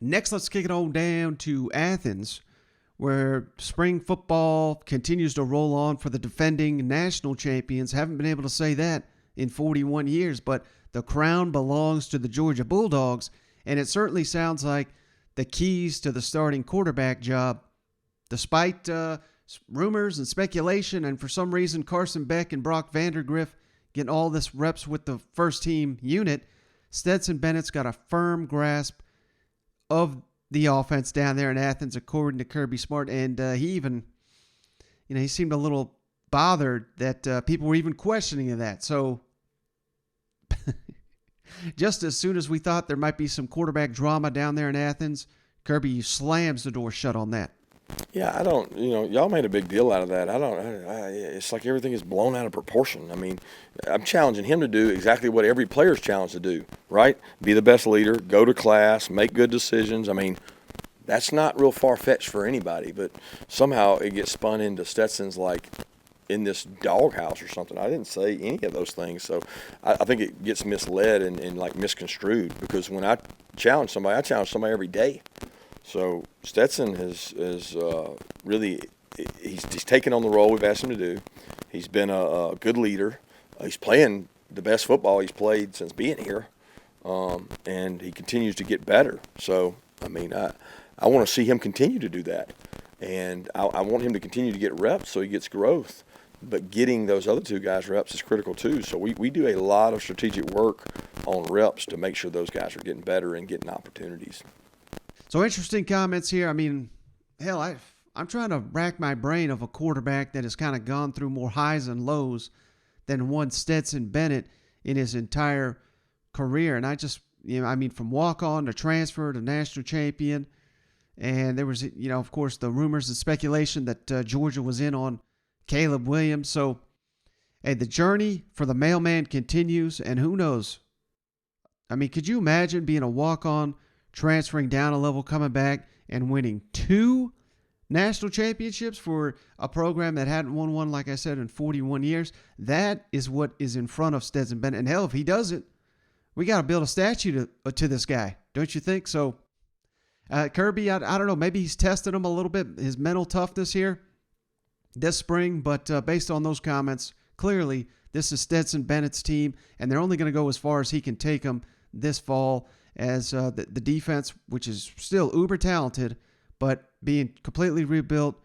Next, let's kick it on down to Athens, where spring football continues to roll on for the defending national champions. Haven't been able to say that in 41 years, but the crown belongs to the Georgia Bulldogs, and it certainly sounds like the keys to the starting quarterback job, despite rumors and speculation, and for some reason Carson Beck and Brock Vandergriff getting all this reps with the first team unit, Stetson Bennett's got a firm grasp of the offense down there in Athens, according to Kirby Smart, and he even, he seemed a little bothered that people were even questioning that. So just as soon as we thought there might be some quarterback drama down there in Athens, Kirby slams the door shut on that. Yeah, I don't, y'all made a big deal out of that. It's like everything is blown out of proportion. I mean, I'm challenging him to do exactly what every player's challenged to do, right? Be the best leader, go to class, make good decisions. I mean, that's not real far-fetched for anybody, but somehow it gets spun into Stetson's like in this doghouse or something. I didn't say any of those things, so I think it gets misled and like misconstrued, because when I challenge somebody every day. So Stetson has really he's taken on the role we've asked him to do. He's been a good leader. He's playing the best football he's played since being here, and he continues to get better. So I mean, I want to see him continue to do that, and I want him to continue to get reps so he gets growth. But getting those other two guys reps is critical too. So we do a lot of strategic work on reps to make sure those guys are getting better and getting opportunities. So interesting comments here. I mean, hell, I'm trying to rack my brain of a quarterback that has kind of gone through more highs and lows than one Stetson Bennett in his entire career. And I just, from walk-on to transfer to national champion. And there was, of course, the rumors and speculation that Georgia was in on Caleb Williams. So, hey, the journey for the mailman continues, and who knows? I mean, could you imagine being a walk-on, transferring down a level, coming back, and winning 2 national championships for a program that hadn't won one, like I said, in 41 years? That is what is in front of Stetson Bennett. And hell, if he does it, we got to build a statue to this guy, don't you think? So, Kirby, I don't know, maybe he's tested him a little bit, his mental toughness here this spring, but based on those comments, clearly this is Stetson Bennett's team, and they're only going to go as far as he can take them this fall, as the defense, which is still uber talented, but being completely rebuilt.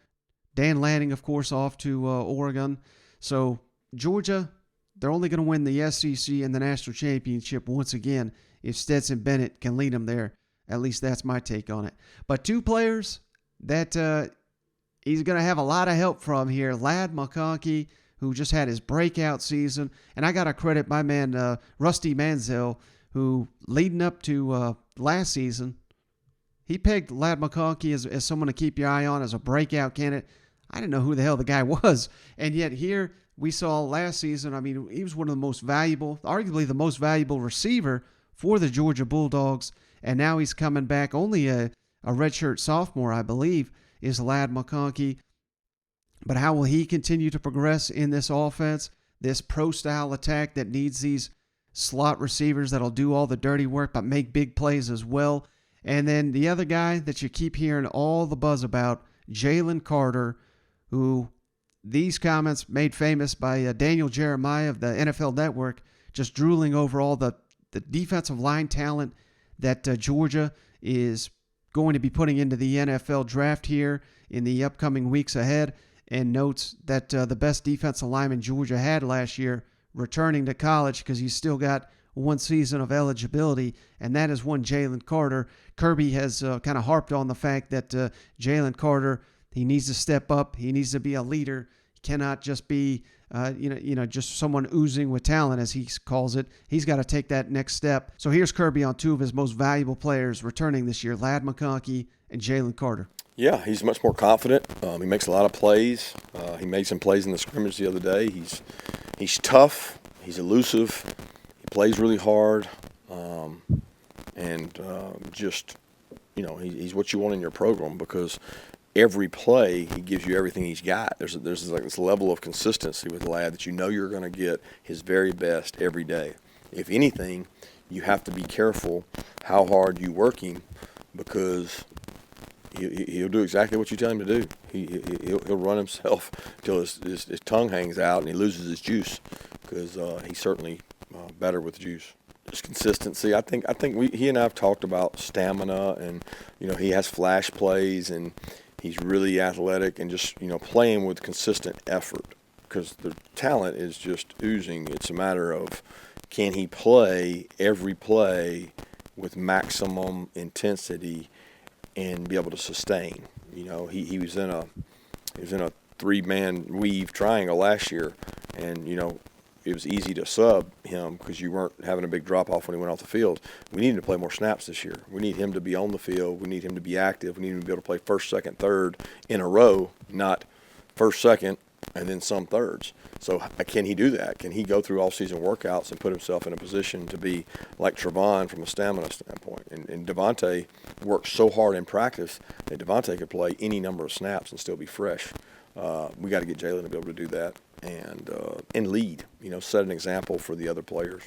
Dan Lanning, of course, off to Oregon. So Georgia, they're only going to win the SEC and the national championship once again if Stetson Bennett can lead them there. At least that's my take on it. But 2 players that he's going to have a lot of help from here. Ladd McConkey, who just had his breakout season. And I got to credit my man, Rusty Manziel, who leading up to last season, he pegged Ladd McConkey as someone to keep your eye on as a breakout candidate. I didn't know who the hell the guy was. And yet here we saw last season, I mean, he was one of the most valuable, arguably the most valuable receiver for the Georgia Bulldogs. And now he's coming back, only a redshirt sophomore, I believe, is Ladd McConkey. But how will he continue to progress in this offense, this pro-style attack that needs these slot receivers that'll do all the dirty work but make big plays as well? And then the other guy that you keep hearing all the buzz about, Jalen Carter, who these comments made famous by Daniel Jeremiah of the NFL Network, just drooling over all the defensive line talent that Georgia is going to be putting into the NFL draft here in the upcoming weeks ahead, and notes that the best defensive lineman Georgia had last year returning to college, because he's still got one season of eligibility, and that is one Jalen Carter. Kirby has kind of harped on the fact that Jalen Carter, he needs to step up. He needs to be a leader. He cannot just be just someone oozing with talent, as he calls it. He's got to take that next step. So here's Kirby on 2 of his most valuable players returning this year, Ladd McConkey and Jalen Carter. Yeah, he's much more confident. He makes a lot of plays. He made some plays in the scrimmage the other day. He's tough. He's elusive. He plays really hard. He's what you want in your program, because every play he gives you everything he's got. There's like this level of consistency with Ladd that you're going to get his very best every day. If anything, you have to be careful how hard you work him, because he'll do exactly what you tell him to do. He'll run himself till his tongue hangs out and he loses his juice, because he's certainly better with juice. Just consistency. I think he and I have talked about stamina, and he has flash plays, and he's really athletic, and just playing with consistent effort, because the talent is just oozing. It's a matter of, can he play every play with maximum intensity and be able to sustain. He was in a 3-man weave triangle last year, and it was easy to sub him because you weren't having a big drop off when he went off the field. We need him to play more snaps this year. We need him to be on the field. We need him to be active. We need him to be able to play first, second, third in a row, not first, second, and then some thirds. So can he do that? Can he go through all-season workouts and put himself in a position to be like Trevon from a stamina standpoint? And Devontae worked so hard in practice that Devontae could play any number of snaps and still be fresh. We got to get Jalen to be able to do that and lead, set an example for the other players.